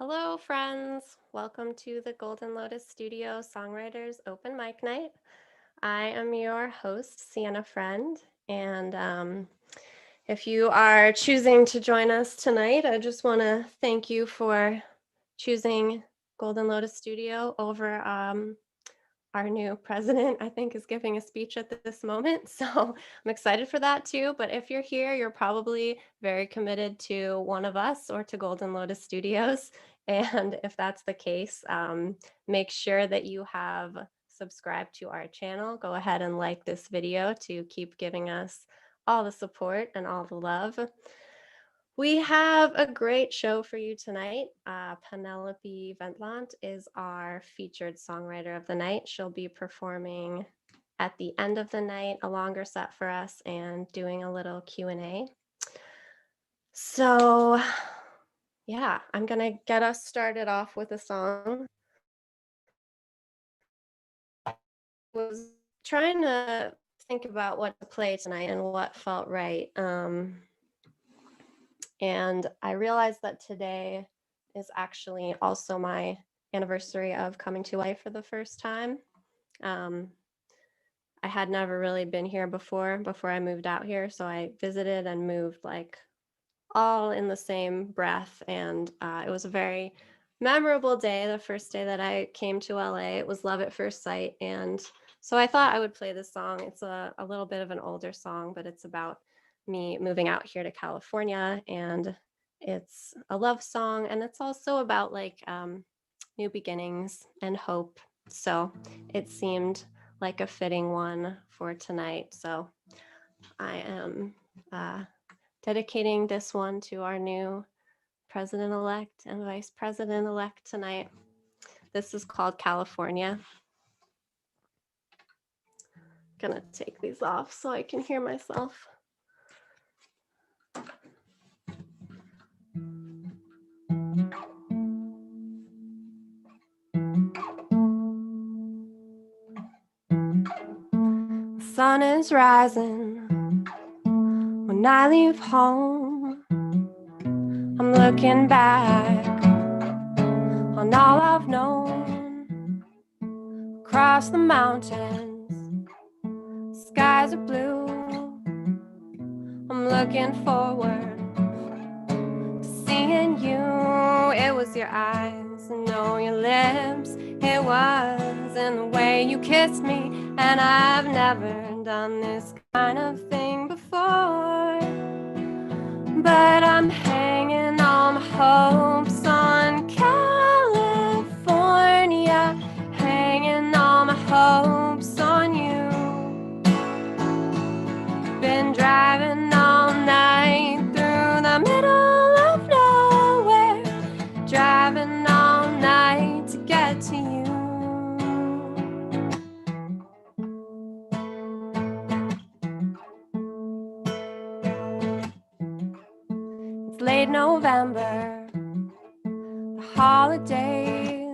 Hello, friends. Welcome to the Golden Lotus Studio Songwriters Open Mic Night. I am your host, Siena Friend, and if you are choosing to join us tonight, I just want to thank you for choosing Golden Lotus Studio over our new president, I think, is giving a speech at this moment. So I'm excited for that too. But if you're here, you're probably very committed to one of us or to Golden Lotus Studios. And if that's the case, make sure that you have subscribed to our channel. Go ahead and like this video to keep giving us all the support and all the love. We have a great show for you tonight. Penelope Wendtlandt is our featured songwriter of the night. She'll be performing at the end of the night, a longer set for us, and doing a little Q&A. So yeah, I'm gonna get us started off with a song. I was trying to think about what to play tonight and what felt right. And I realized that today is actually also my anniversary of coming to life for the first time. I had never really been here before I moved out here. So I visited and moved like all in the same breath. And it was a very memorable day, the first day that I came to LA. It was love at first sight. And so I thought I would play this song. It's a little bit of an older song, but it's about me moving out here to California. And it's a love song. And it's also about like new beginnings and hope. So it seemed like a fitting one for tonight. So I am dedicating this one to our new president-elect and vice president-elect tonight. This is called California. I'm gonna take these off so I can hear myself. The sun is rising when I leave home. I'm looking back on all I've known. Across the mountains, skies are blue. I'm looking forward to seeing you. It was your eyes, no, your lips. It was in the way you kissed me. And I've never done this kind of thing before. But I'm hanging all my hopes on California, hanging all my hopes on you. Been driving all night through the middle of nowhere, driving all night to get to you. It's late November, the holidays,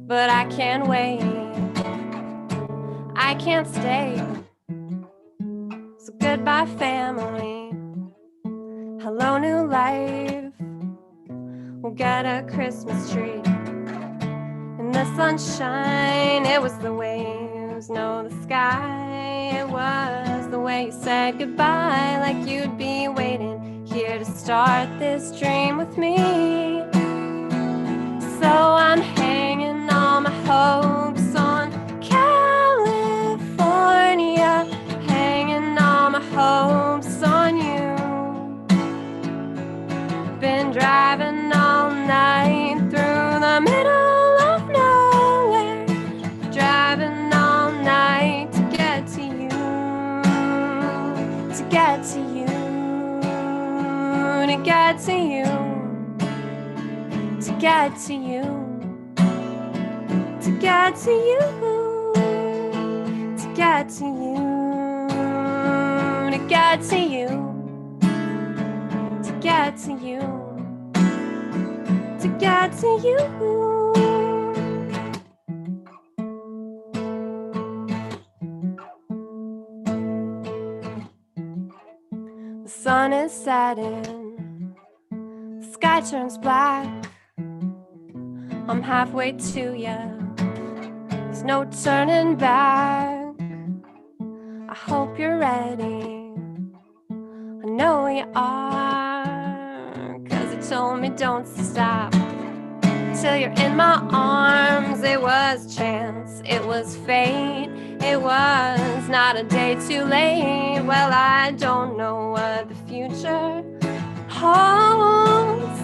but I can't wait, I can't stay. So goodbye family, hello new life. We'll get a Christmas tree in the sunshine. It was the waves, no the sky. It was the way you said goodbye, like you'd be waiting here to start this dream with me. So I'm hanging all my hopes on California, hanging all my hopes on you. Been driving all night through the middle of nowhere, driving all night to get to you, to get to you, to get to you, to get to you, to get to you, to get to you, to get to you, to get to you, to get to you. The sun is setting, the sky turns black. I'm halfway to you. There's no turning back. I hope you're ready. I know you are, 'cause you told me don't stop till you're in my arms. It was chance, it was fate, it was not a day too late. Well, I don't know what the future holds,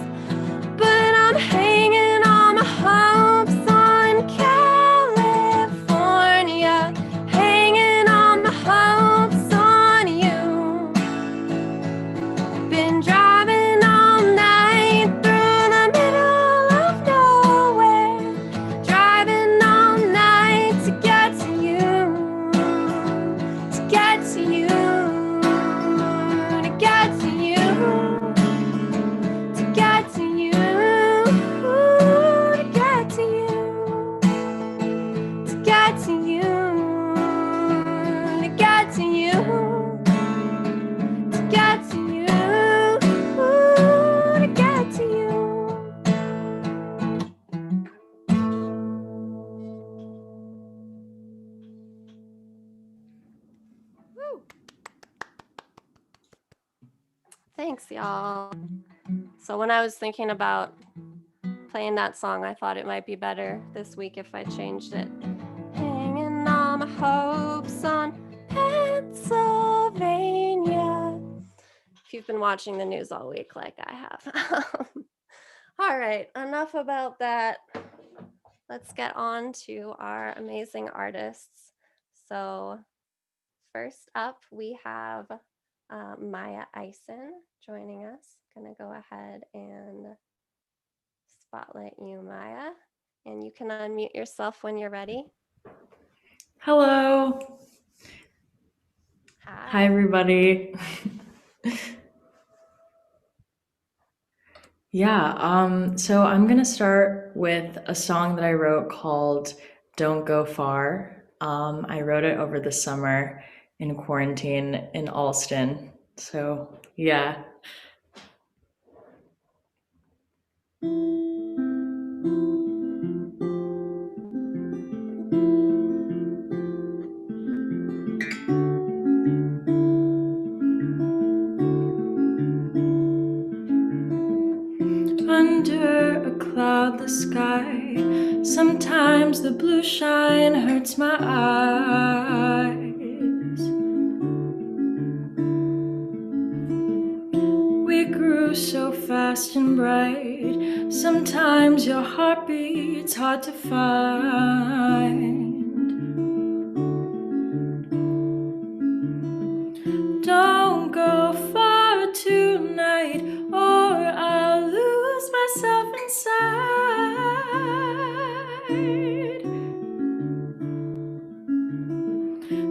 but I'm hanging all my hopes on California, hanging all my hopes on you. Been driving all night through the middle of nowhere, driving all night to get to you, to get to you, to get to you, to get to you, to get to you, to get to you, to get to you. To get to you, to get to you. Woo. Thanks, y'all. So when I was thinking about playing that song, I thought it might be better this week if I changed it. Hanging all my hopes on Pennsylvania. If you've been watching the news all week like I have. All right, enough about that. Let's get on to our amazing artists. So first up, we have Maya Eisen joining us. Gonna go ahead and spotlight you, Maya, and you can unmute yourself when you're ready. Hello. Hi, everybody. So I'm gonna start with a song that I wrote called Don't Go Far. I wrote it over the summer in quarantine in Alston. So yeah. Under a cloudless sky, sometimes the blue shine hurts my eyes. We grew so fast and bright, sometimes your heartbeat's hard to find. Don't go far tonight, or I'll lose myself inside.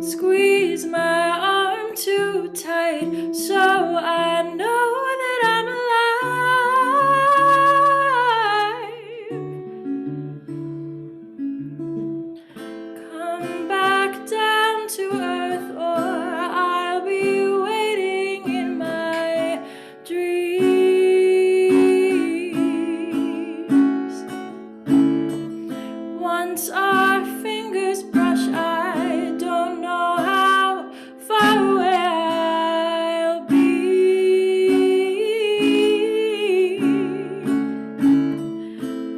Squeeze my arm too tight, so I know that I'm alive. Come back down to earth, or I'll be waiting in my dreams. Once our fingers brush, I don't know how far away I'll be.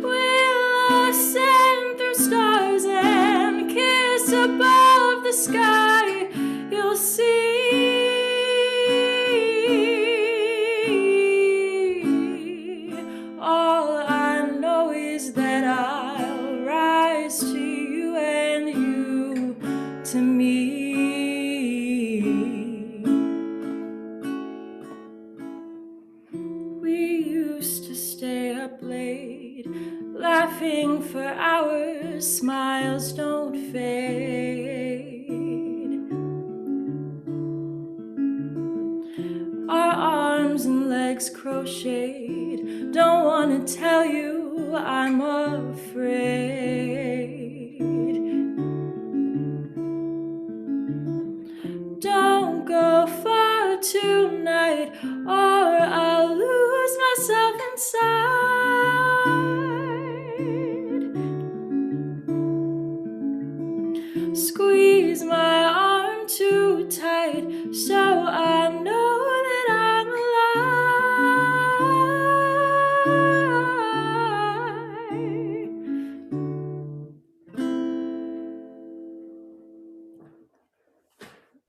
We'll ascend through stars and kiss above the sky. You'll see. All I know is that I'll rise to you and you to me. We used to stay up late, laughing for hours, smiles don't fade. Our arms and legs crocheted, don't want to tell you I'm afraid. Don't go far tonight, or I'll lose myself inside.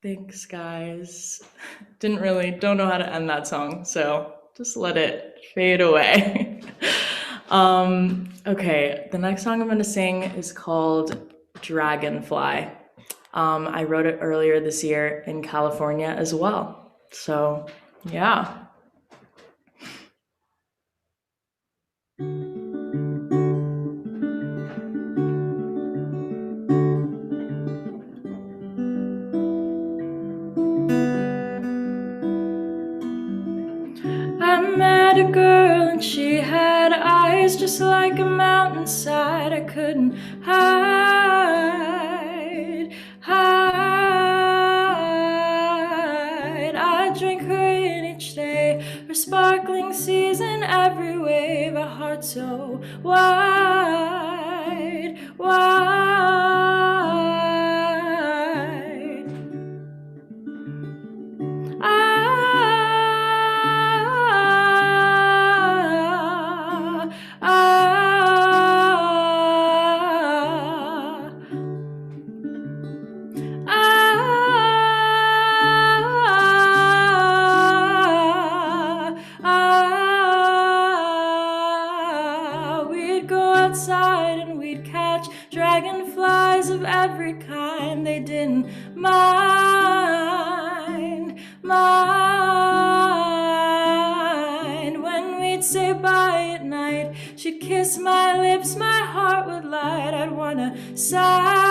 Thanks, guys. Don't know how to end that song, so just let it fade away. Okay, the next song I'm gonna sing is called Dragonfly. I wrote it earlier this year in California as well. So, yeah. I met a girl and she had eyes just like a mountainside. I couldn't hide. I drink her in each day, her sparkling seas in every wave, a heart so wide. We'd go outside and we'd catch dragonflies of every kind. They didn't mind. When we'd say bye at night, she'd kiss my lips, my heart would light. I'd wanna sigh.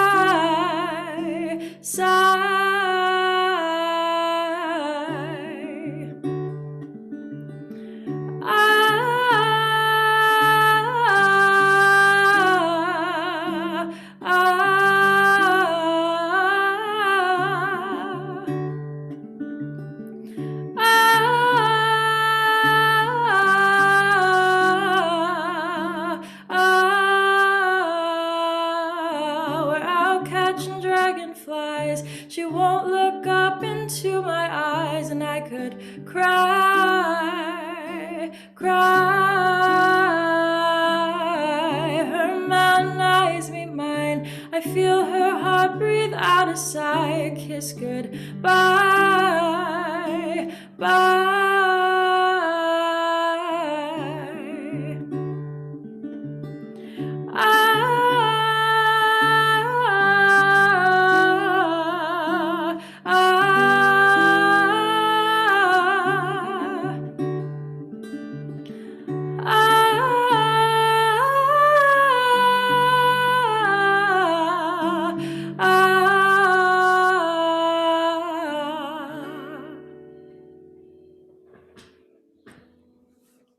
We're out catching dragonflies. She won't look up into my eyes, and I could cry. Her mountain eyes meet mine. I feel her heart breathe out a sigh. A kiss goodbye.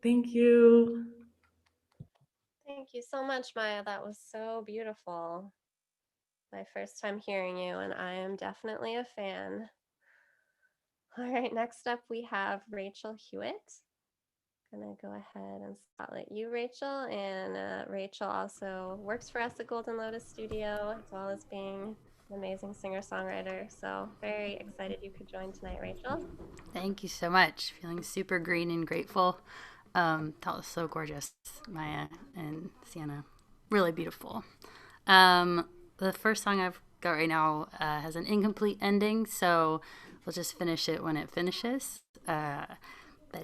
Thank you. Thank you so much, Maya. That was so beautiful. My first time hearing you, and I am definitely a fan. All right, next up we have Rachel Hewitt. Gonna go ahead and spotlight you, Rachel. And Rachel also works for us at Golden Lotus Studio, as well as being an amazing singer-songwriter. So very excited you could join tonight, Rachel. Thank you so much. Feeling super green and grateful. That was so gorgeous, Maya and Siena. Really beautiful. The first song I've got right now has an incomplete ending, so we'll just finish it when it finishes. But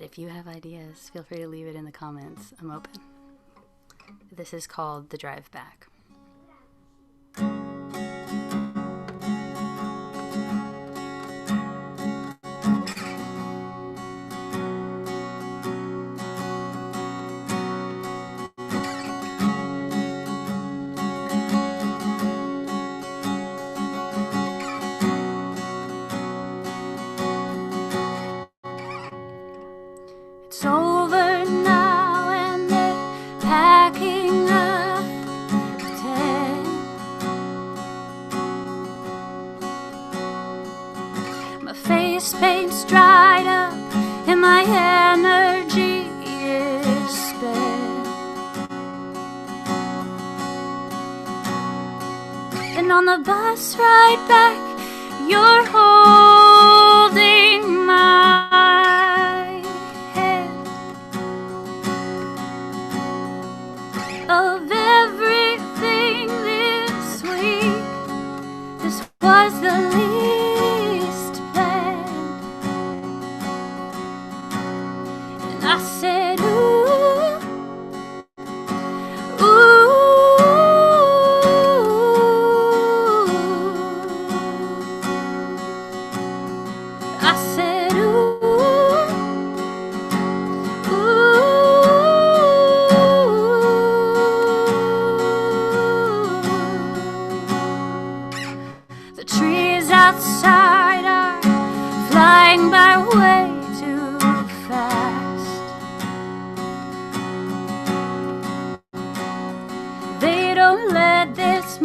if you have ideas, feel free to leave it in the comments. I'm open. This is called The Drive Back. It's over now and they're packing up the tent. My face paint's dried up and my energy is spent. And on the bus ride back, you're holding my of everything this week. This was the least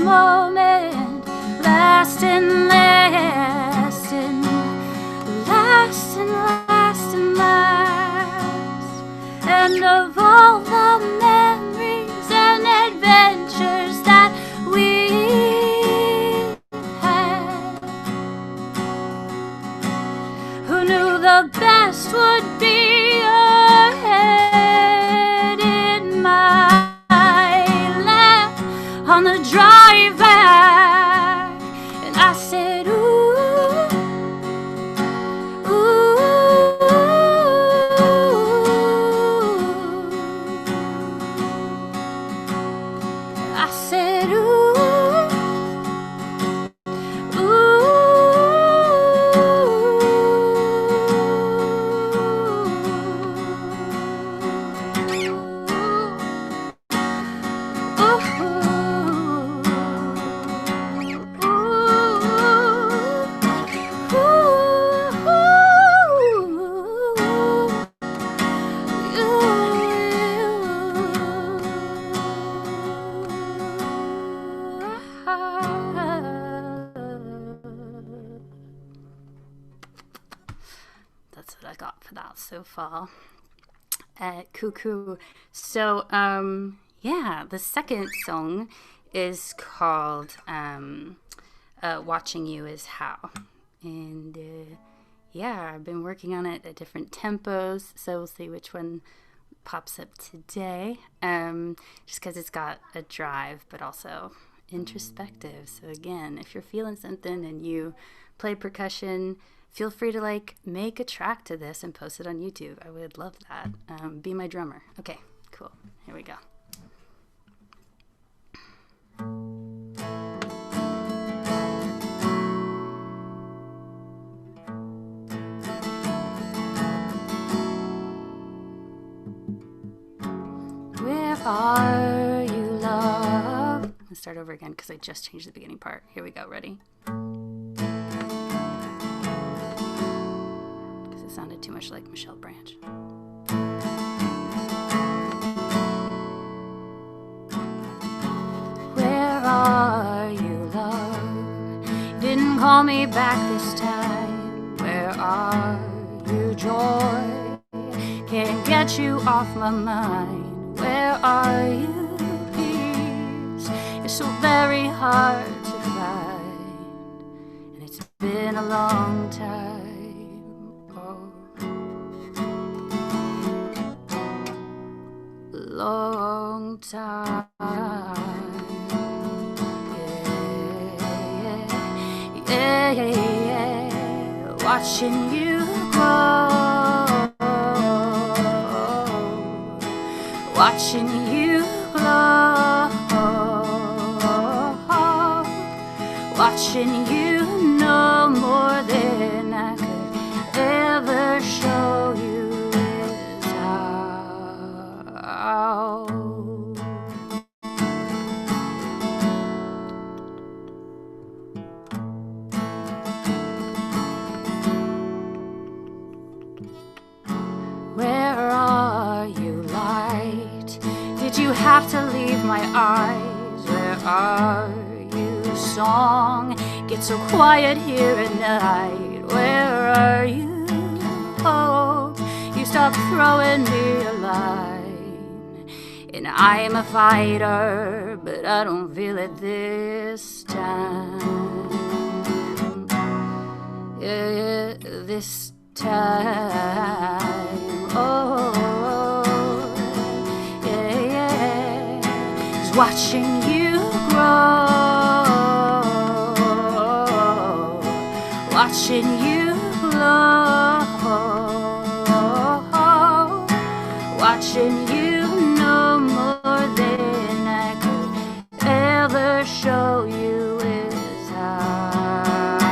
moment, last and last and last and last and last. And of all the memories and adventures that we had, who knew the best would be ahead? In my lap on the drive back, and I said, ooh, ooh, I said, ooh, that's what I got for that so far. Cuckoo. So, yeah, the second song is called Watching You Is How. And yeah, I've been working on it at different tempos, so we'll see which one pops up today. Just because it's got a drive, but also introspective. So again, if you're feeling something and you play percussion, feel free to like make a track to this and post it on YouTube. I would love that. Be my drummer. Okay, cool. Here we go. Where are you, love? Let's start over again because I just changed the beginning part. Here we go. Ready? Because it sounded too much like Michelle Branch. Where are you, love? Didn't call me back this time. Where are you, joy? Can't get you off my mind. Where are you, peace? You're so very hard to find, and it's been a long time. Oh, long time. Yeah, yeah, yeah, yeah. Watching you grow, watching you glow, watching you know more than I could ever show you is how. Where are you, light? Did you have to leave my eyes? Where are you, song? Get so quiet here at night. Where are you, hope? You stopped throwing me a line. And I am a fighter, but I don't feel it this time. Yeah, this time. Oh, yeah, yeah. Just watching you grow, watching you glow, watching you know more than I could ever show you is how.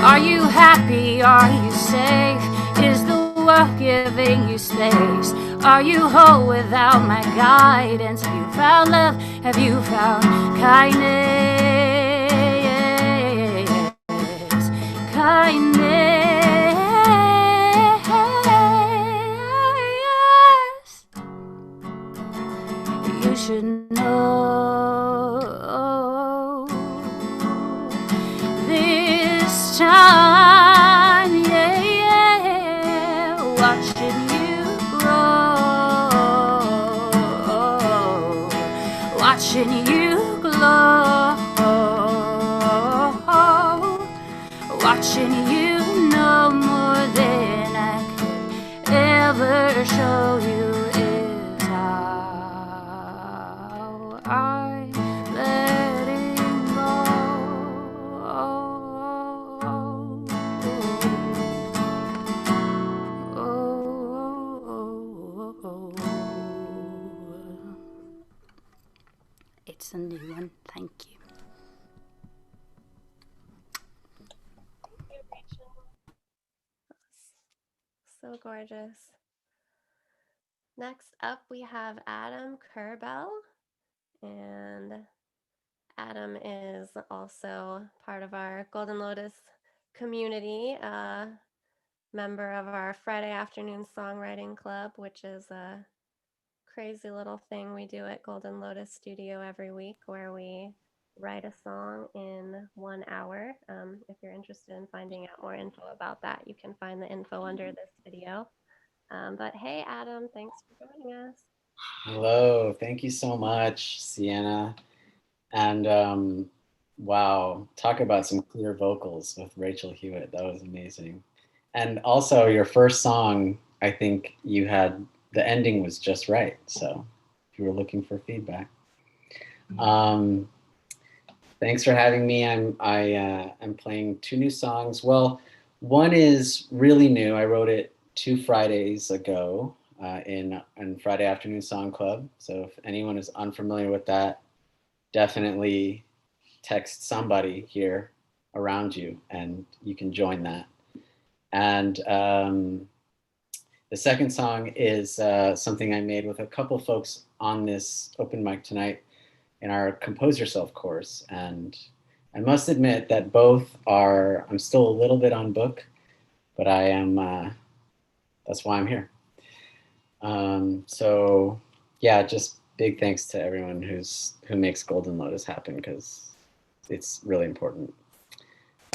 Are you happy? Are you safe? Is the world giving you space? Are you whole without my guidance? Have you found love? Have you found kindness? Kindness. You should know watching you glow, watching you no more than I could ever show you is how I'm letting go. It's a new one. Thank you. Thank you, Rachel. So gorgeous. Next up, we have Adam Kerbel, and Adam is also part of our Golden Lotus community, member of our Friday afternoon songwriting club, which is a crazy little thing we do at Golden Lotus Studio every week, where we write a song in 1 hour. If you're interested in finding out more info about that, you can find the info under this video. But hey, Adam, thanks for joining us. Hello, thank you so much, Sienna. And wow, talk about some clear vocals with Rachel Hewitt. That was amazing. And also, your first song, I think you had the ending was just right. So, if you were looking for feedback, thanks for having me. I'm playing 2 new songs. Well, one is really new. I wrote it 2 Fridays ago in Friday Afternoon Song Club. So if anyone is unfamiliar with that, definitely text somebody here around you and you can join that. And the second song is something I made with a couple folks on this open mic tonight in our Compose Yourself course. And I must admit that both are, I'm still a little bit on book, but I am, that's why I'm here. So yeah, just big thanks to everyone who makes Golden Lotus happen, because it's really important.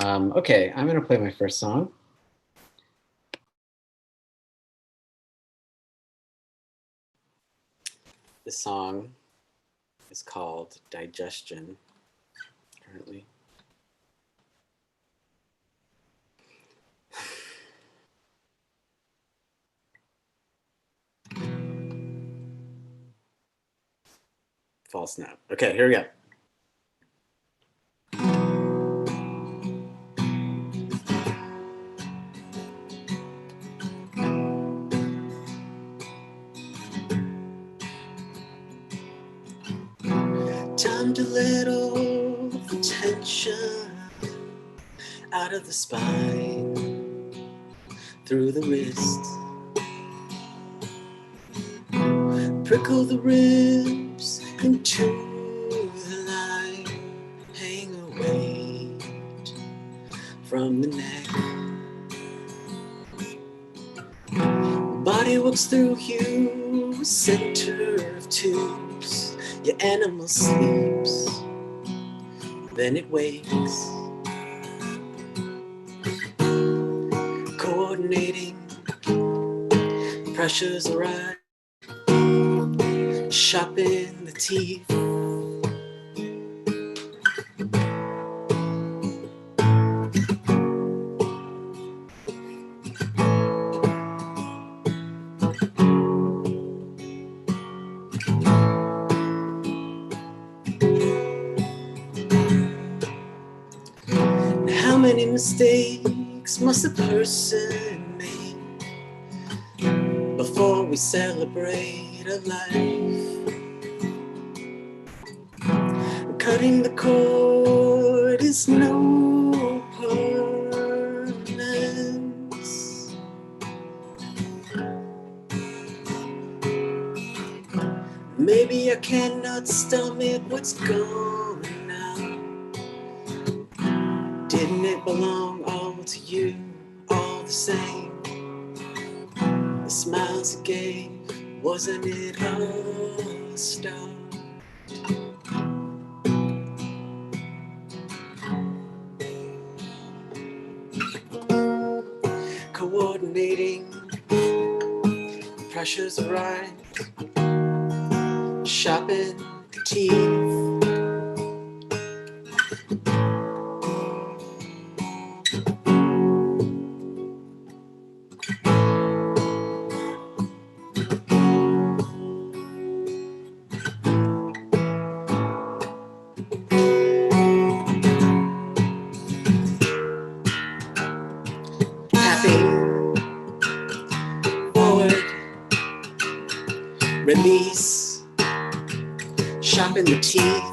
Okay, I'm gonna play my first song. This song is called Digestion, currently. False note. Okay, here we go. Time to let all the tension out of the spine, through the wrist, prickle the ribs into the line, hang a weight from the neck. Body walks through you, center of tubes. Your animal sleeps, then it wakes. Coordinating, pressures arise, sharpen the teeth. How many mistakes must a person make before we celebrate a life? Cutting the cord is no permanence. Maybe I cannot stomach what's gone now. Didn't it belong all to you, all the same? The smiles you gave, wasn't it all a start? Coordinating, pressures arise, sharpen the teeth. Tapping forward, release, sharpen the teeth.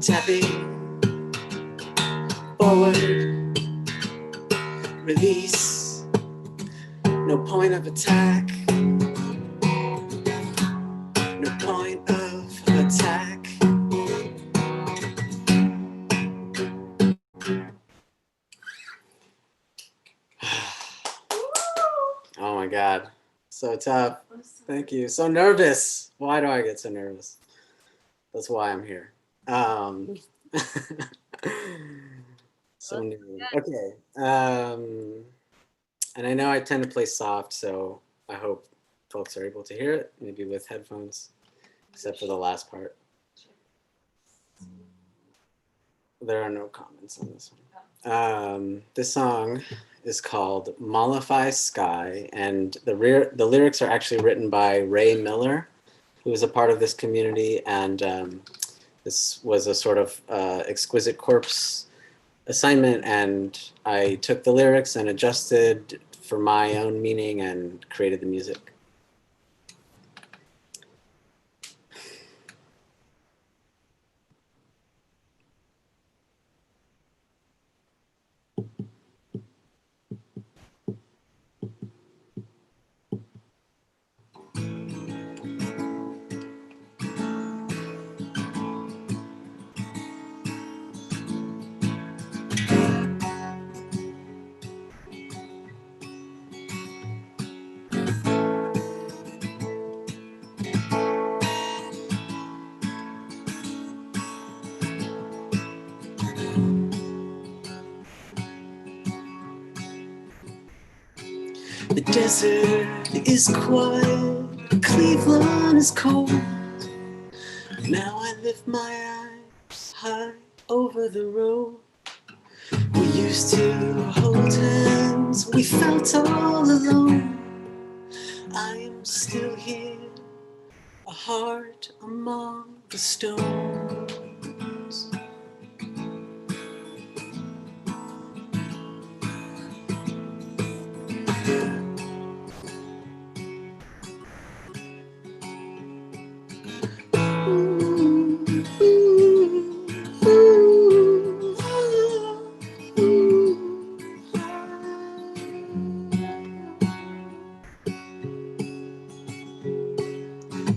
Tapping forward, release, no point of attack, no point of attack. Oh my God, so tough. Thank you. So nervous. Why do I get so nervous? That's why I'm here. So new. Okay. And I know I tend to play soft, so I hope folks are able to hear it, maybe with headphones, except for the last part. There are no comments on this one. This song is called Mollify Sky, and the lyrics are actually written by Ray Miller, who is a part of this community, and this was a sort of Exquisite Corpse assignment, and I took the lyrics and adjusted for my own meaning and created the music. The desert is quiet, Cleveland is cold. Now I lift my eyes high over the road. We used to hold hands, we felt all alone. I am still here, a heart among the stones.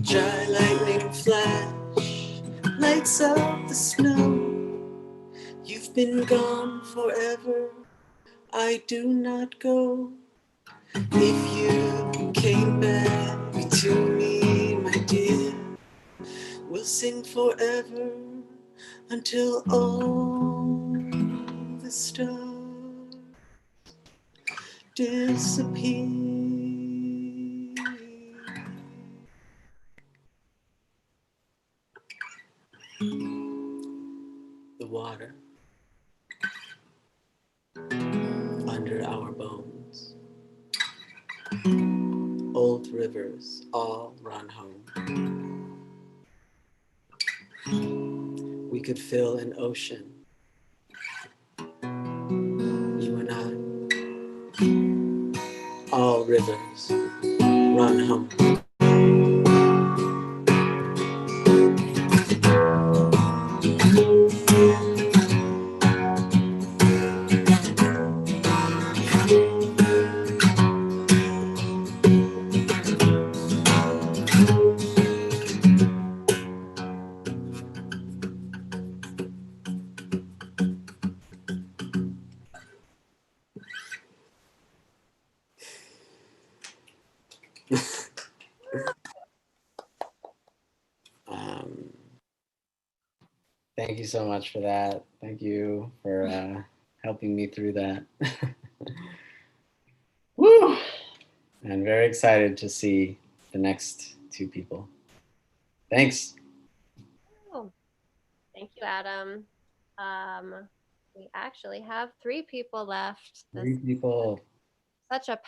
Dry lightning flash lights up the snow. You've been gone forever, I do not go. If you came back to me, my dear, we'll sing forever until all the stars disappear. The water under our bones, old rivers all run home. We could fill an ocean, you and I. All rivers run home. Thank you so much for that. Thank you for helping me through that. Woo! I'm very excited to see the next two people. Thanks. Oh, thank you, Adam. We actually have 3 people left. Three people. Such a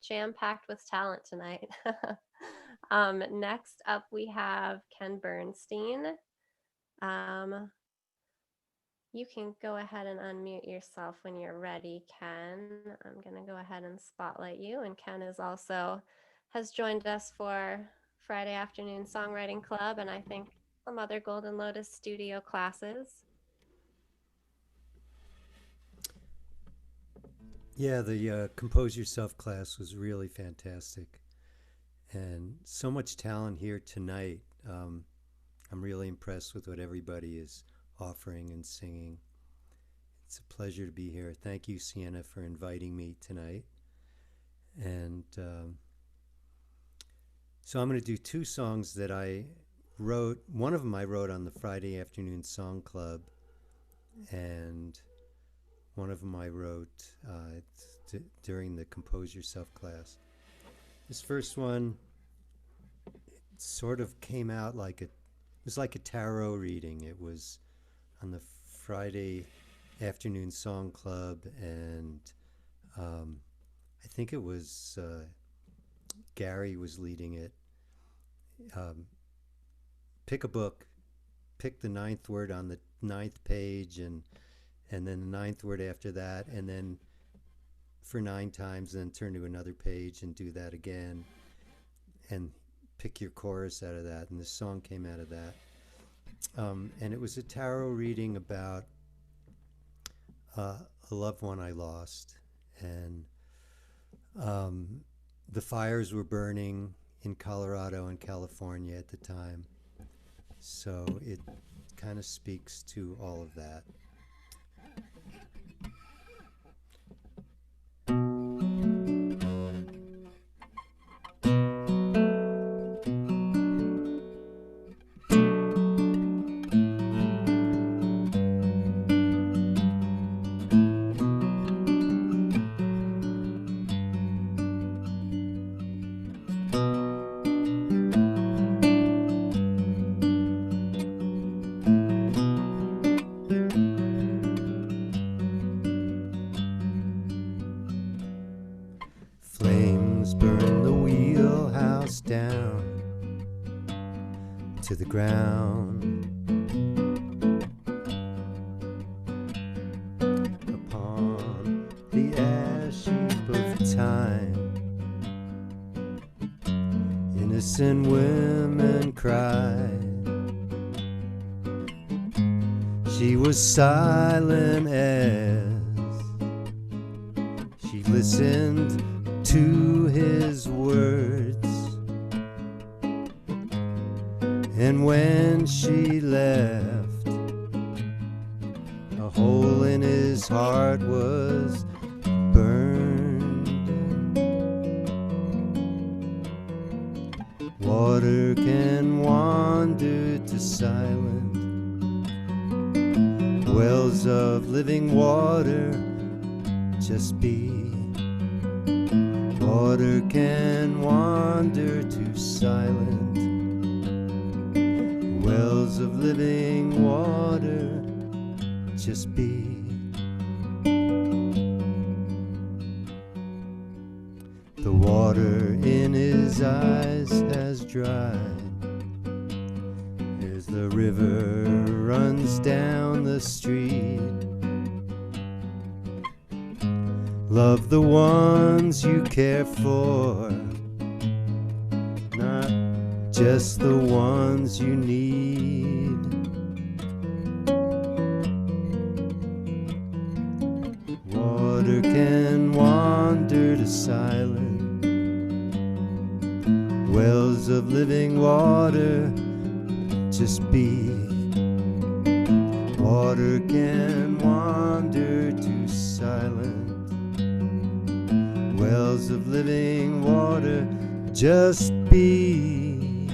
jam-packed with talent tonight. Next up, we have Ken Bernstein. You can go ahead and unmute yourself when you're ready, Ken. I'm going to go ahead and spotlight you. And Ken has joined us for Friday Afternoon Songwriting Club, and I think some other Golden Lotus studio classes. Yeah, the Compose Yourself class was really fantastic. And so much talent here tonight. I'm really impressed with what everybody is offering and singing. It's a pleasure to be here. Thank you, Siena, for inviting me tonight. And so I'm going to do 2 songs that I wrote. One of them I wrote on the Friday Afternoon Song Club, and one of them I wrote during the Compose Yourself class. This first one sort of came out it was like a tarot reading. It was on the Friday Afternoon Song Club, and I think it was Gary was leading it. Pick a book, pick the 9th word on the 9th page, and then the 9th word after that, and then for 9 times, then turn to another page and do that again, and pick your chorus out of that. And this song came out of that. And it was a tarot reading about a loved one I lost. And the fires were burning in Colorado and California at the time. So it kind of speaks to all of that. Flames burn the wheelhouse down to the ground. Upon the ash heap of time, innocent women cried. She was silent as she listened to his words, and when she left, a hole in his heart was burned. Water can wander to silent wells of living water, just be. Water can wander to silent wells of living water, just be. The water in his eyes has dried as the river runs down the street. Love the ones you care for, not just the ones you need. Water can wander to silent wells of living water, just be. Water can wander to silent wells of living water, just be.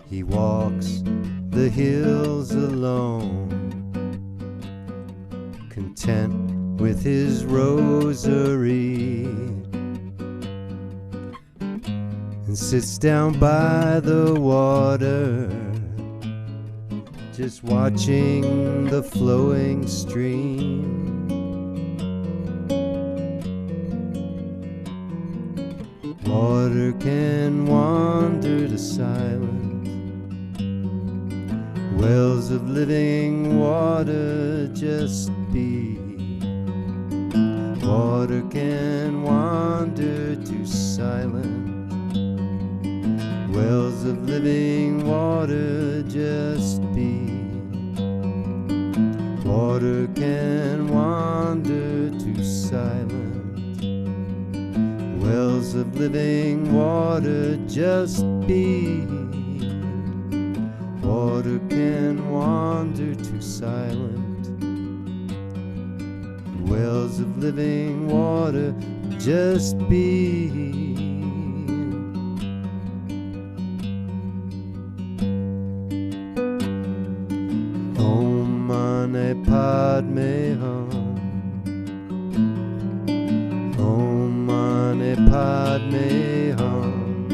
He walks the hills alone, content with his rosary, and sits down by the water, just watching the flowing stream. Water can wander to silence, wells of living water just be. Water can wander to silence, wells of living water just be. Water can wander to silence, wells of living water just be. Water can wander to silent, wells of living water just be. Om Mani Padme Hum, Om Mani Padme Hum,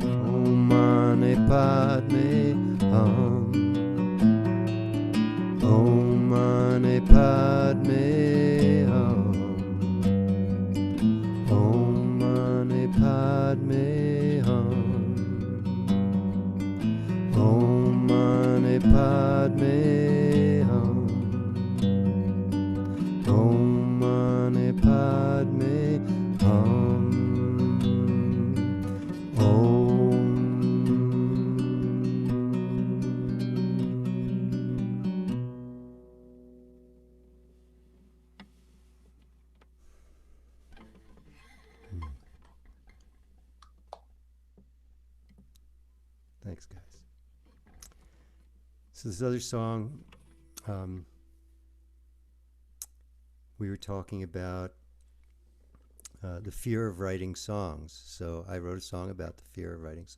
Om Mani Padme Hum, Om Mani Padme Hum, Om Mani Padme Hum, Om Mani Padme Hum, Om Mani Padme Hum, Om. Thanks, guys. So this other song, we were talking about the fear of writing songs. So I wrote a song about the fear of writing songs.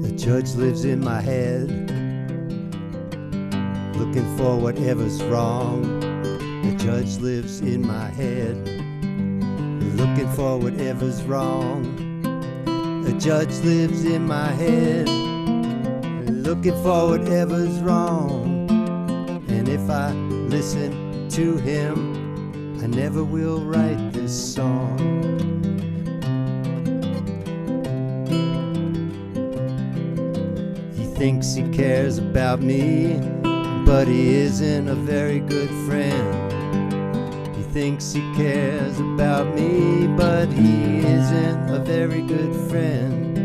The judge lives in my head, looking for whatever's wrong. The judge lives in my head, looking for whatever's wrong. The judge lives in my head, looking for whatever's wrong. And if I listen to him, I never will write this song. He thinks he cares about me, but he isn't a very good friend. He thinks he cares about me, but he isn't a very good friend.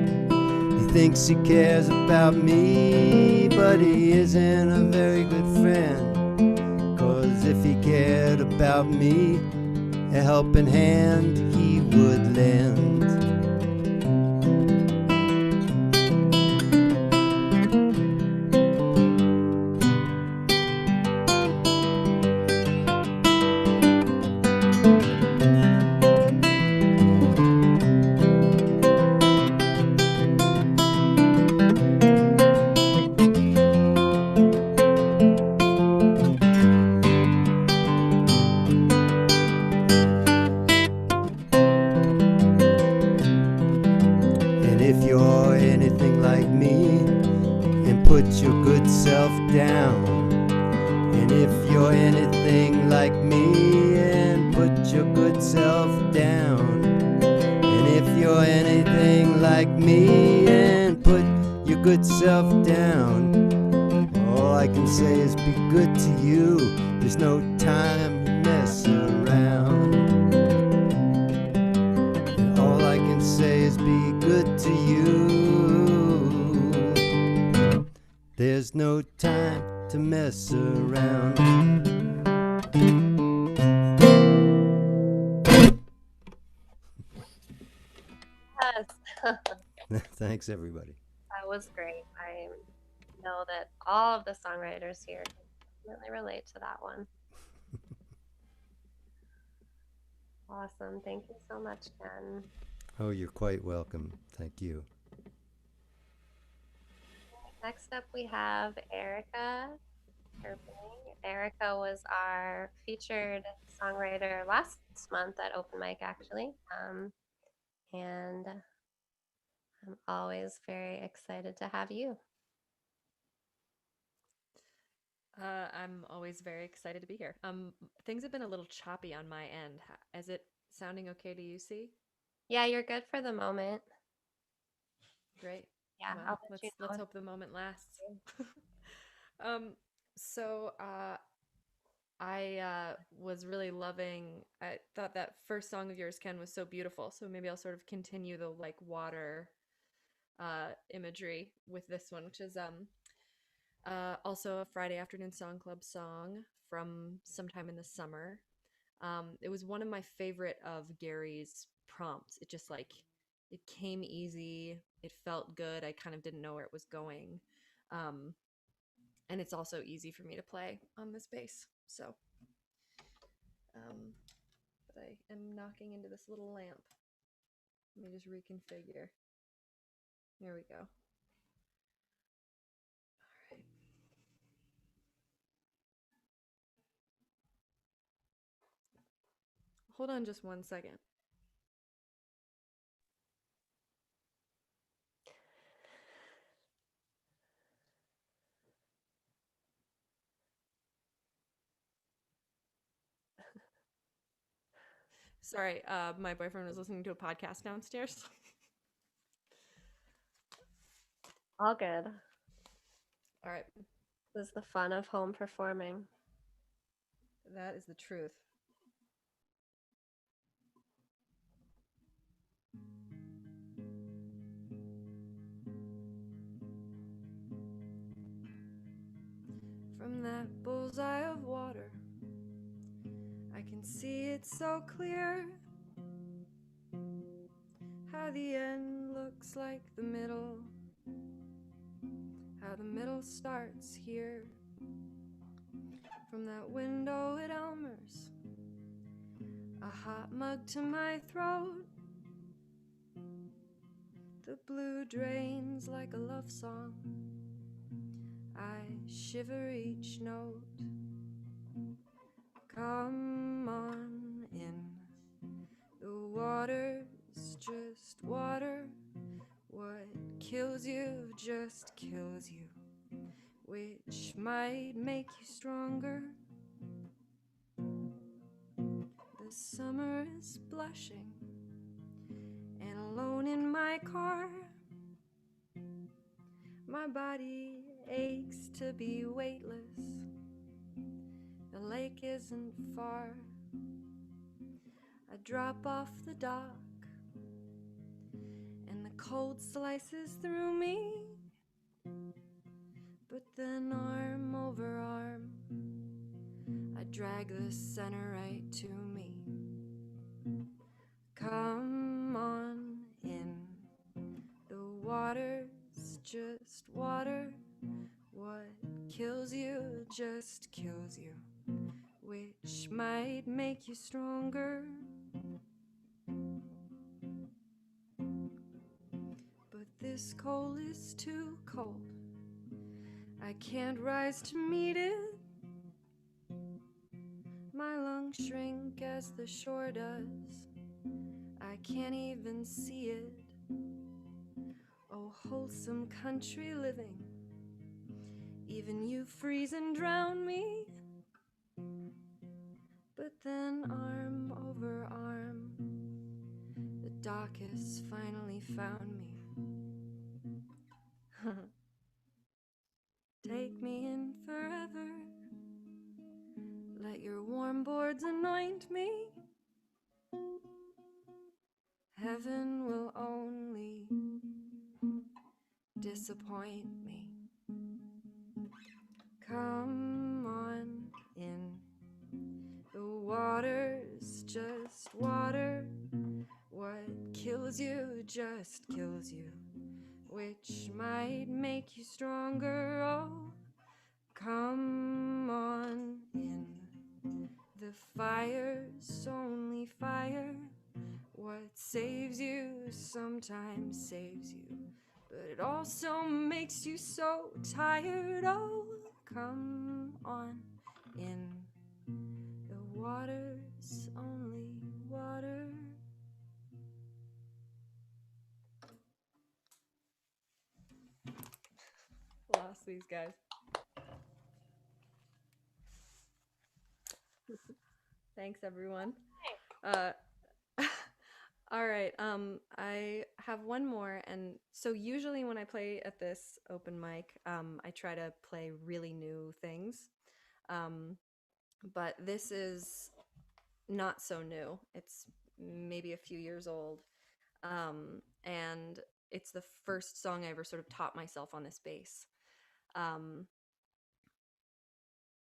He thinks he cares about me, but he isn't a very good friend. 'Cause if he cared about me, a helping hand he would lend. There's no time to mess around. Yes. Thanks, everybody. That was great. I know that all of the songwriters here can really relate to that one. Awesome. Thank you so much, Ken. Oh, you're quite welcome. Thank you. Next up, we have Erica Erping. Erica was our featured songwriter last month at Open Mic, actually. And I'm always very excited to have you. I'm always very excited to be here. Things have been a little choppy on my end. Is it sounding okay to you, C? Yeah, you're good for the moment. Great. Yeah, Well, I'll let you know let's if- hope the moment lasts. So I was really loving. I thought that first song of yours, Ken, was so beautiful. So maybe I'll sort of continue the like water imagery with this one, which is also a Friday afternoon song club song from sometime in the summer. It was one of my favorite of Gary's prompts. It just like it came easy. It felt good. I kind of didn't know where it was going. And it's also easy for me to play on this bass. So, but I am knocking into this little lamp. Let me just reconfigure. There we go. All right. Hold on just 1 second. Sorry, my boyfriend was listening to a podcast downstairs. All good. All right, This is the fun of home performing. that is the truth. From that bullseye of water, I can see it so clear. How the end looks like the middle, how the middle starts here. From that window at Elmer's, a hot mug to my throat. The blue drains like a love song. I shiver each note. Come on in. The water's just water. What kills you just kills you, which might make you stronger. The summer is blushing, and alone in my car, my body aches to be weightless. The lake isn't far. I drop off the dock, and the cold slices through me. But then arm over arm, I drag the center right to me. Come on in. The water's just water. What kills you just kills you, which might make you stronger. But this coal is too cold. I can't rise to meet it. My lungs shrink as the shore does. I can't even see it. Oh, wholesome country living, even you freeze and drown me. But then arm over arm, the dock has finally found me. Take me in forever. Let your warm boards anoint me. Heaven will only disappoint me. Come on in. The water's just water. What kills you just kills you, which might make you stronger. Oh, come on in. The fire's only fire. What saves you sometimes saves you, but it also makes you so tired. Oh, come on in. The water's only water. Lost these guys. Thanks, everyone. All right. I have one more, and so usually when I play at this open mic, I try to play really new things. But this is not so new. It's maybe a few years old, and it's the first song I ever sort of taught myself on this bass.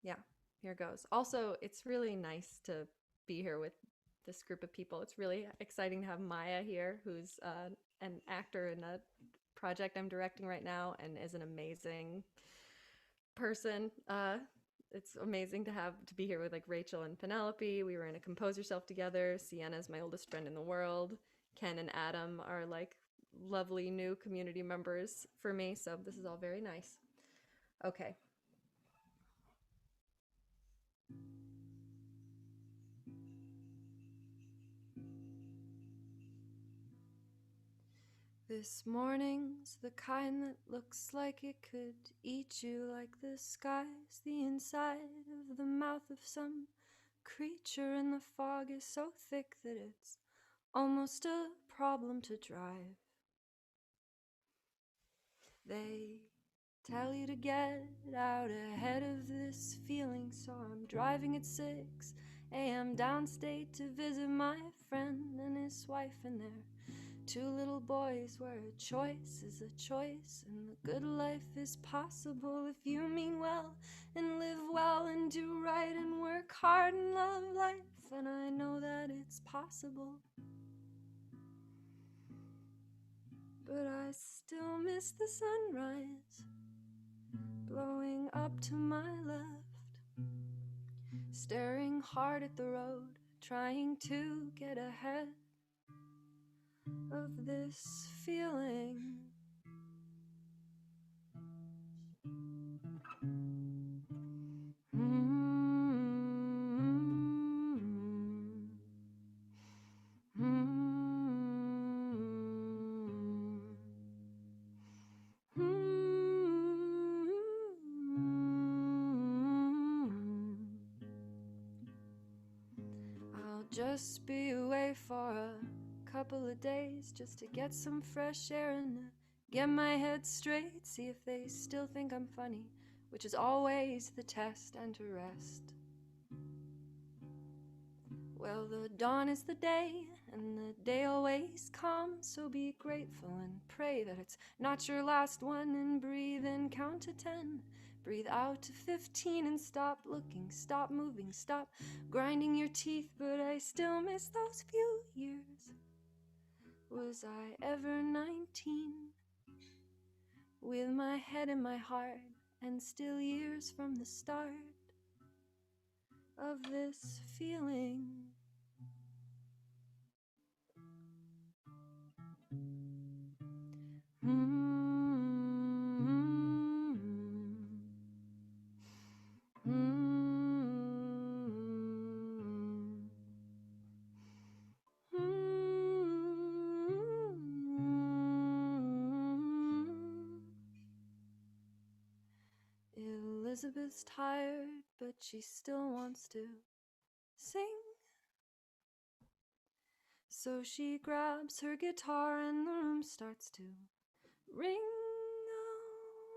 Yeah, here goes. Also, it's really nice to be here with this group of people. It's really exciting to have Maya here, who's an actor in a project I'm directing right now and is an amazing person. It's amazing to be here with like Rachel and Penelope. We were in a Compose Yourself together. Siena is my oldest friend in the world. Ken and Adam are like lovely new community members for me. So this is all very nice. Okay. This morning's the kind that looks like it could eat you, like the sky's the inside of the mouth of some creature, and the fog is so thick that it's almost a problem to drive. They tell you to get out ahead of this feeling, so I'm driving at 6 a.m. downstate to visit my friend and his wife and their 2 little boys, where a choice is a choice, and the good life is possible if you mean well and live well and do right and work hard and love life, and I know that it's possible. But I still miss the sunrise blowing up to my left, staring hard at the road, trying to get ahead of this feeling. I'll just be away for a couple of days just to get some fresh air and get my head straight, see if they still think I'm funny, which is always the test, and to rest. Well, the dawn is the day, and the day always comes, so be grateful and pray that it's not your last one, and breathe in, count to 10, breathe out to 15, and stop looking, stop moving, stop grinding your teeth. But I still miss those few years. Was I ever 19? With my head in my heart, and still years from the start of this feeling. Elizabeth's tired, but she still wants to sing. So she grabs her guitar and the room starts to ring.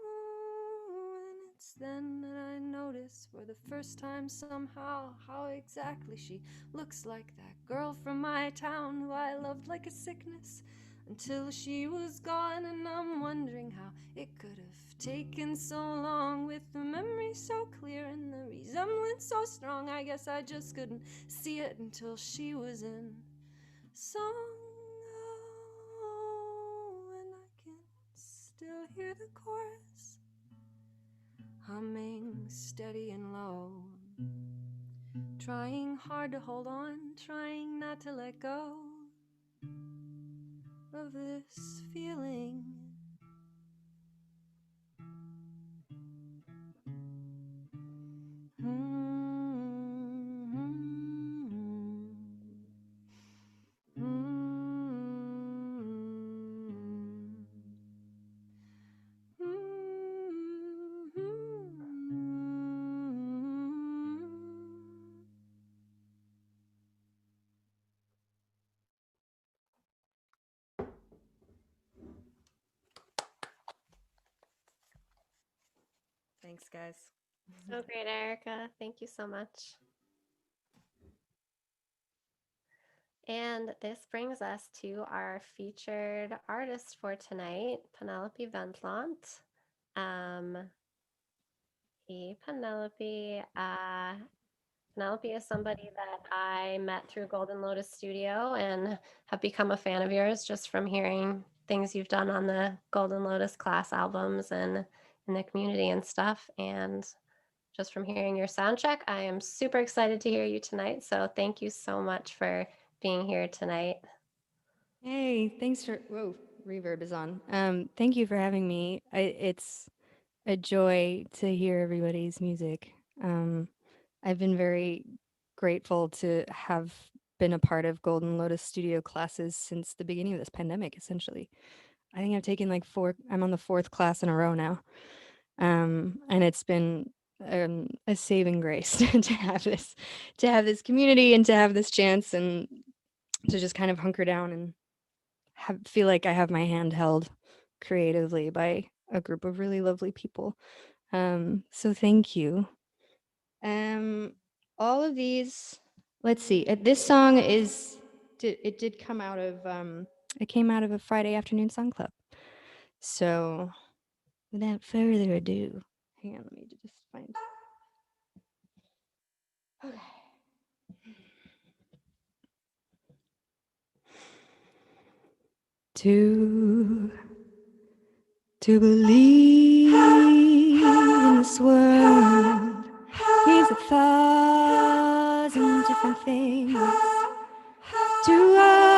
Oh, and it's then that I notice for the first time somehow how exactly she looks like that girl from my town who I loved like a sickness until she was gone. And I'm wondering how it could have taken so long, with the memory so clear and the resemblance so strong. I guess I just couldn't see it until she was in song. Oh, and I can still hear the chorus humming steady and low, trying hard to hold on, trying not to let go of this feeling. Thanks, guys. So great, Erica. Thank you so much. And this brings us to our featured artist for tonight, Penelope Wendtlandt. Penelope. Penelope is somebody that I met through Golden Lotus Studio and have become a fan of yours just from hearing things you've done on the Golden Lotus class albums and in the community and stuff. And just from hearing your sound check, I am super excited to hear you tonight. So thank you so much for being here tonight. Hey, thanks for, whoa, reverb is on. Thank you for having me. It's a joy to hear everybody's music. I've been very grateful to have been a part of Golden Lotus Studio classes since the beginning of this pandemic, essentially. I think I've taken like I'm on the 4th class in a row now. And it's been a saving grace to have this community and to have this chance and to just kind of hunker down and feel like I have my hand held creatively by a group of really lovely people. So thank you. All of these, let's see, this song did come out of, it came out of a Friday afternoon song club. So without further ado, hang on, let me just find, okay. To believe in this world means 1,000 different things to us,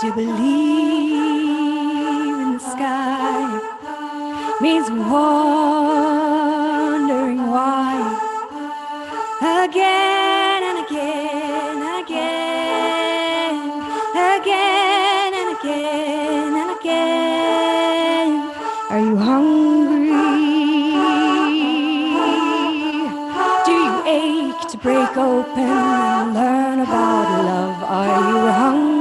to believe in the sky means wondering why again and again and again, again and again and again. Are you hungry? Do you ache to break open and learn about love? Are you hungry?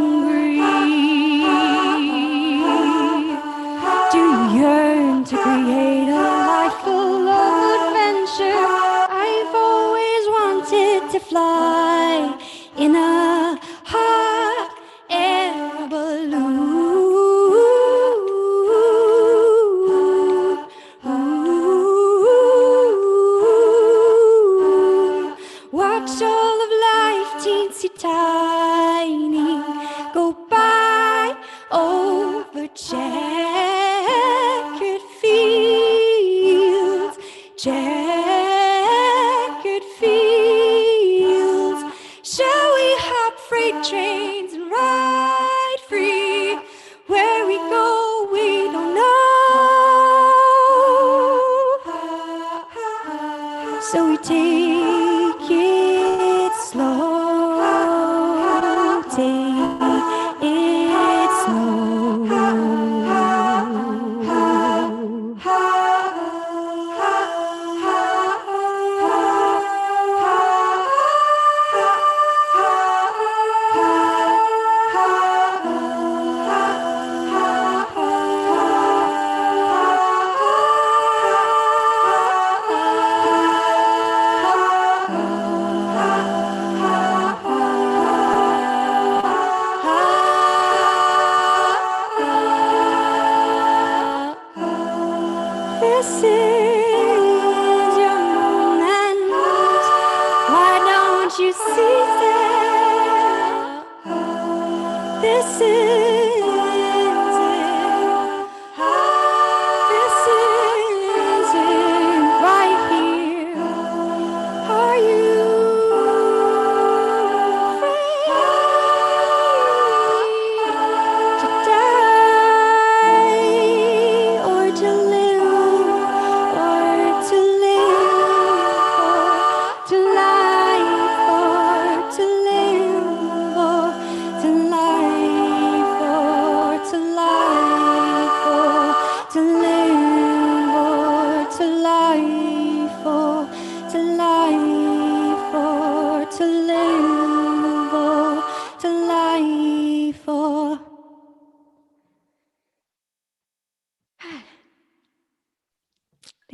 Do you yearn to create a life full of adventure? I've always wanted to fly in a hot air balloon. Watch all of life, teensy tiny, go by over checkered fields, checkered fields. Shall we hop freight trains and ride free? Where we go, we don't know. So we take it slow.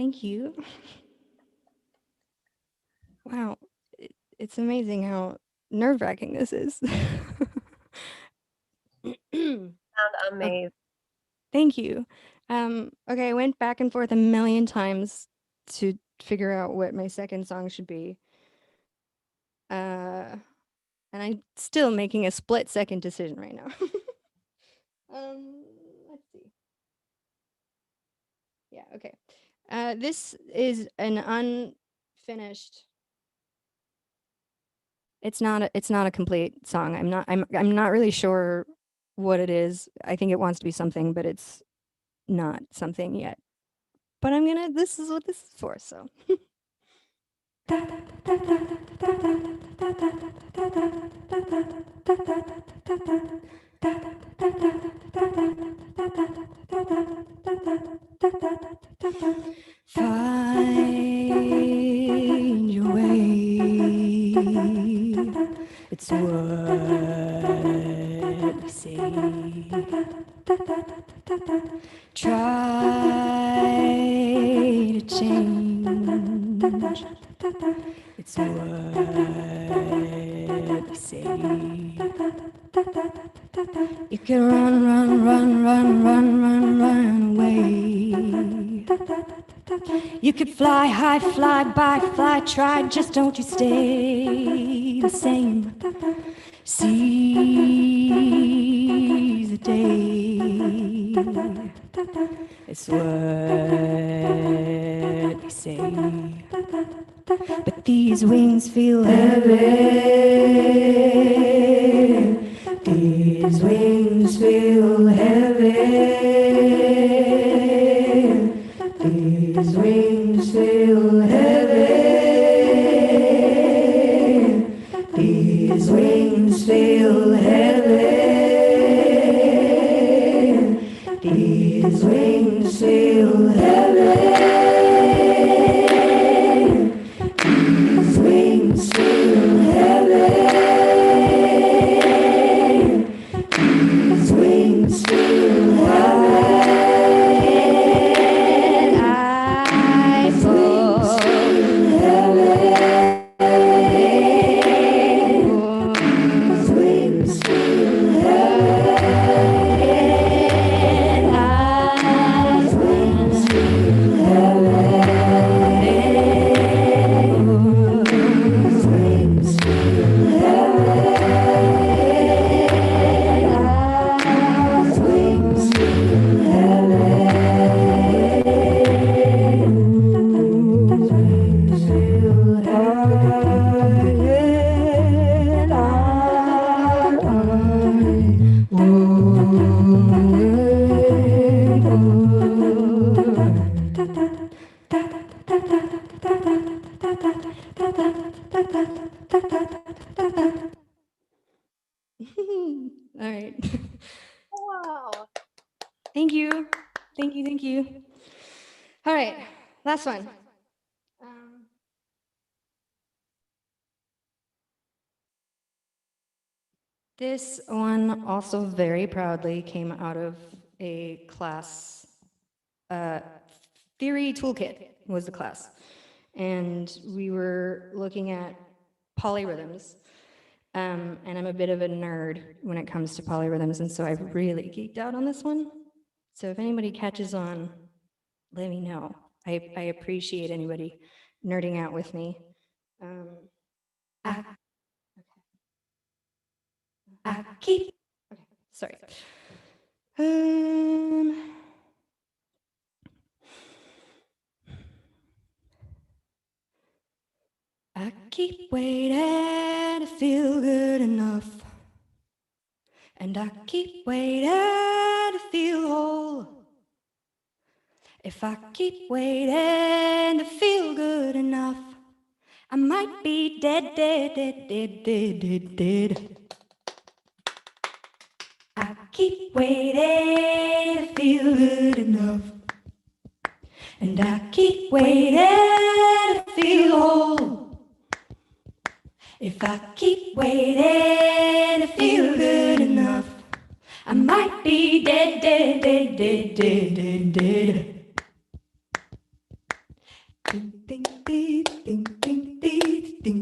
Thank you. Wow, it's amazing how nerve-wracking this is. Sound amazing. Thank you. Okay, I went back and forth a million times to figure out what my second song should be. And I'm still making a split-second decision right now. Let's see. Yeah, okay. This is an unfinished. It's not a complete song. I'm not really sure what it is. I think it wants to be something, but it's not something yet. But this is what this is for, so. Find your way. It's what we say. Try to change. It's what we say. You can run away. You could fly high, fly by, fly, try, just don't you stay the same. Seize the day. It's what we say. But these wings feel heavy. These wings feel heavy. These wings feel heavy. These wings feel heavy. These wings feel heavy. These wings feel heavy. These wings feel heavy. I fall heavy. These wings feel heavy. These wings feel heavy. These wings feel heavy. These wings feel heavy. All right. Wow. Thank you. Thank you. Thank you. All right. Last one. This one also very proudly came out of a class. Theory Toolkit was the class. And we were looking at polyrhythms. And I'm a bit of a nerd when it comes to polyrhythms, and so I really geeked out on this one. So if anybody catches on, let me know. I appreciate anybody nerding out with me. I keep. Okay, sorry. I keep waiting to feel good enough, and I keep waiting to feel whole. If I keep waiting to feel good enough, I might be dead. I keep waiting to feel good enough, and I keep waiting to feel whole. If I keep waiting to feel good enough, I might be dead. Shadow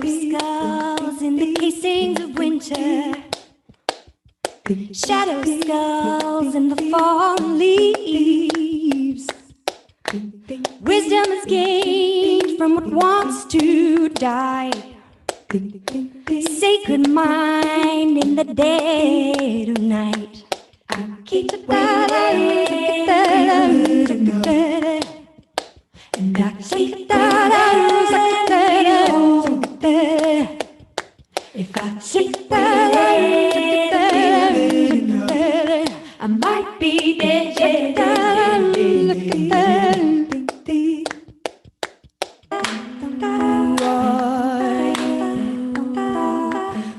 skulls in the casings of winter. Shadow skulls in the fallen leaves. Wisdom is gained from what wants to die. Sacred mind in the dead of night. Keep it and I keep it if I keep it I might be dead.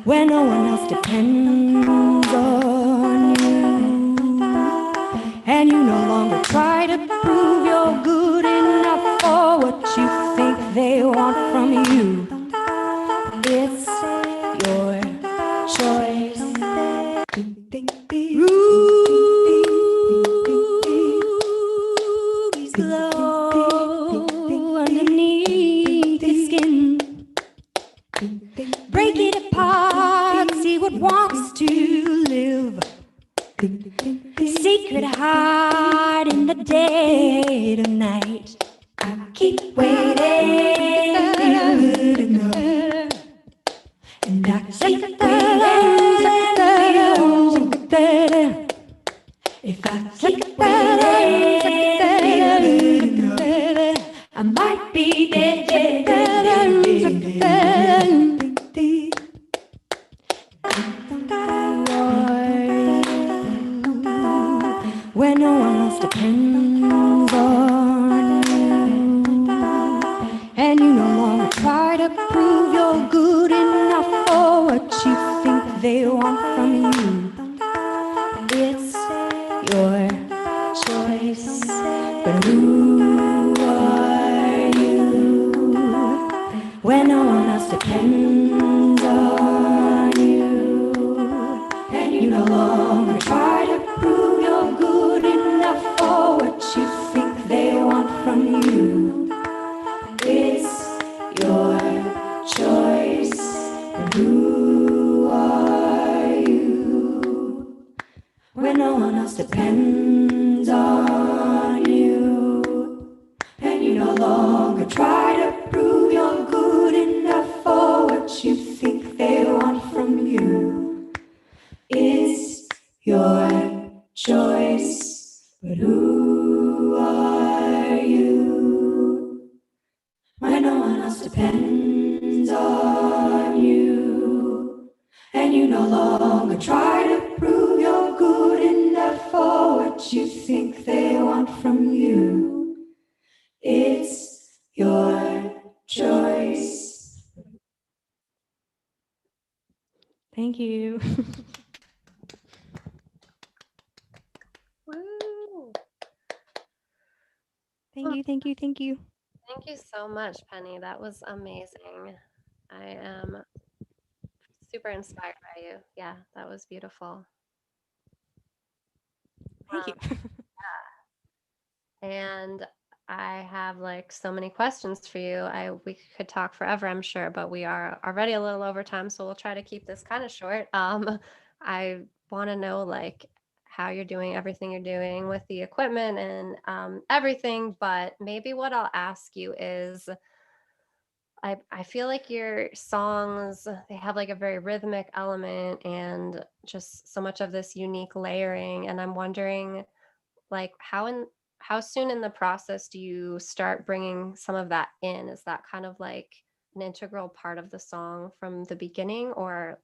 When no one else depends on you, and you no longer try to prove you're good enough for what you think they want from you. It's your choice. Rubies glow underneath your skin. Break it apart, see what wants to live. Secret heart in the dead of night. I keep waiting, and I keep waiting. If I keep waiting, I might be dead. When no one else depends on you, and you no longer try to prove you're good enough for what you think they want from you. It's your choice, but who are you? When no one else depends on you, and you no longer try to prove you're good enough for what you think they want from you. It's your choice, but who are you? When no one else depends on you, and you no longer try to prove you're good enough for what you think they want from you. It's your choice, but who are you? When no one else depends on you, and you no longer try to prove you're good enough for what you think they want from you. It's your choice. Thank you. Woo! Thank you, thank you, thank you. Thank you so much, Penny. That was amazing. I am super inspired by you. Yeah, that was beautiful. Thank you. And I have like so many questions for you. We could talk forever, I'm sure, but we are already a little over time, so we'll try to keep this kind of short. I want to know like how you're doing everything you're doing with the equipment and everything, but maybe what I'll ask you is I feel like your songs, they have like a very rhythmic element and just so much of this unique layering. And I'm wondering like how soon in the process do you start bringing some of that in? Is that kind of like an integral part of the song from the beginning, or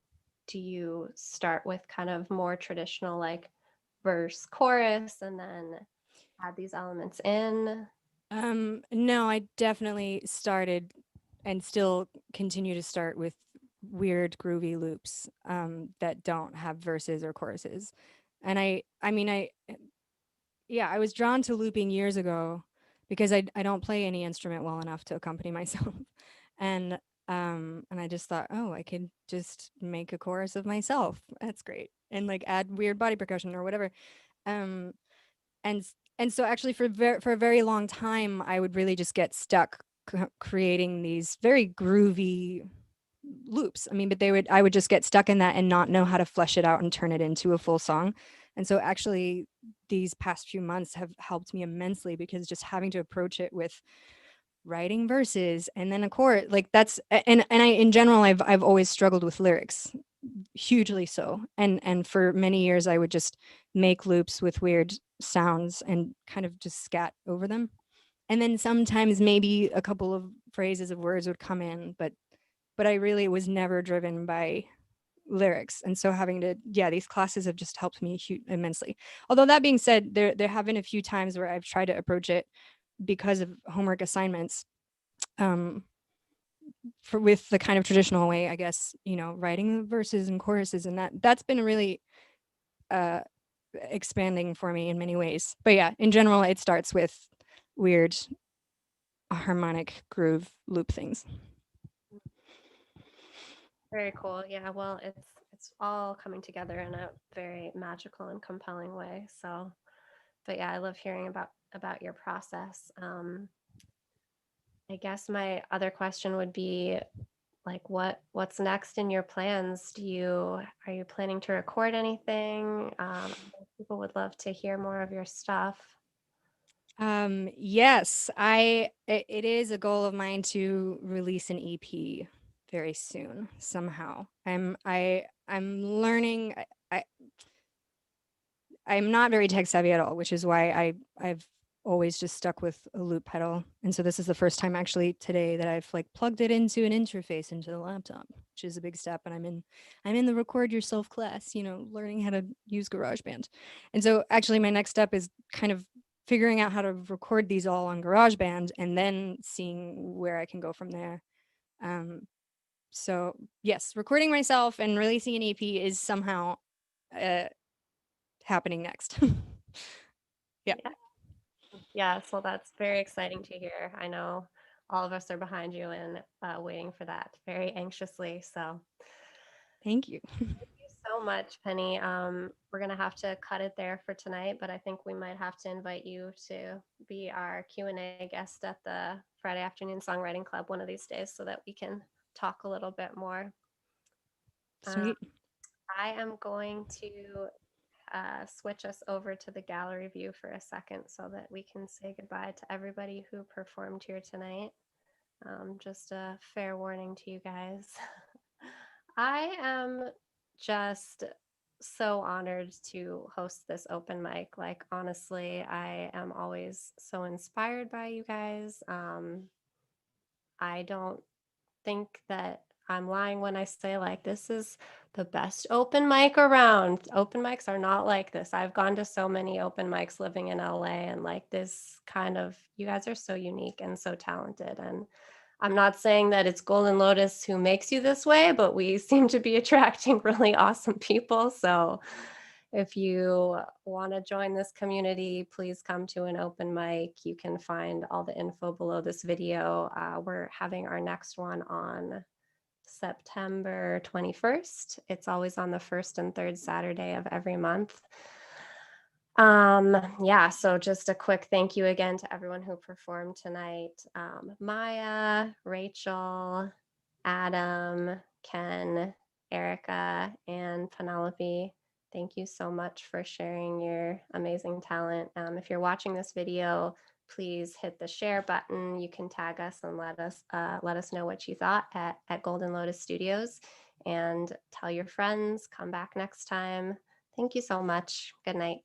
do you start with kind of more traditional like verse chorus and then add these elements in? No, I definitely started and still continue to start with weird groovy loops that don't have verses or choruses. And I was drawn to looping years ago because I don't play any instrument well enough to accompany myself. And I just thought, oh, I could just make a chorus of myself. That's great. And like add weird body percussion or whatever. Um, and so actually for a very long time, I would really just get stuck creating these very groovy loops. I mean, but I would just get stuck in that and not know how to flesh it out and turn it into a full song. And so actually these past few months have helped me immensely, because just having to approach it with writing verses and then a chorus, like that's, and I, in general, I've always struggled with lyrics, hugely so. And for many years I would just make loops with weird sounds and kind of just scat over them. And then sometimes maybe a couple of phrases of words would come in, but I really was never driven by lyrics. And so having to, yeah, these classes have just helped me immensely. Although that being said, there have been a few times where I've tried to approach it because of homework assignments, with the kind of traditional way, I guess, writing the verses and choruses, and that's been really expanding for me in many ways. But yeah, in general, it starts with weird harmonic groove loop things. Very cool. Yeah, well, it's all coming together in a very magical and compelling way. So, but yeah, I love hearing about your process. I guess my other question would be like what's next in your plans? Are you planning to record anything? People would love to hear more of your stuff. Yes, it is a goal of mine to release an EP very soon somehow. I'm learning. I'm not very tech savvy at all, which is why I've always just stuck with a loop pedal. And so this is the first time actually today that I've like plugged it into an interface into the laptop, which is a big step. And I'm in the record yourself class, learning how to use GarageBand. And so actually my next step is kind of figuring out how to record these all on GarageBand and then seeing where I can go from there. So yes, recording myself and releasing an EP is somehow happening next. Yeah. Yeah, so that's very exciting to hear. I know all of us are behind you and waiting for that very anxiously. So Thank you. thank you so much, Penny. We're gonna have to cut it there for tonight, but I think we might have to invite you to be our Q&A guest at the Friday Afternoon Songwriting Club one of these days, so that we can talk a little bit more. Sweet. I am going to switch us over to the gallery view for a second so that we can say goodbye to everybody who performed here tonight. Just a fair warning to you guys. I am just so honored to host this open mic. Like, honestly, I am always so inspired by you guys. I don't think that I'm lying when I say like this is the best open mic around. Open mics are not like this. I've gone to so many open mics living in LA, and like this kind of, you guys are so unique and so talented. And I'm not saying that it's Golden Lotus who makes you this way, but we seem to be attracting really awesome people. So if you want to join this community, please come to an open mic. You can find all the info below this video. We're having our next one on September 21st. It's always on the first and third Saturday of every month. Yeah, so just a quick thank you again to everyone who performed tonight. Maya, Rachel, Adam, Ken, Erica, and Penelope. Thank you so much for sharing your amazing talent. If you're watching this video, please hit the share button. You can tag us and let us know what you thought at Golden Lotus Studios, and tell your friends. Come back next time. Thank you so much. Good night.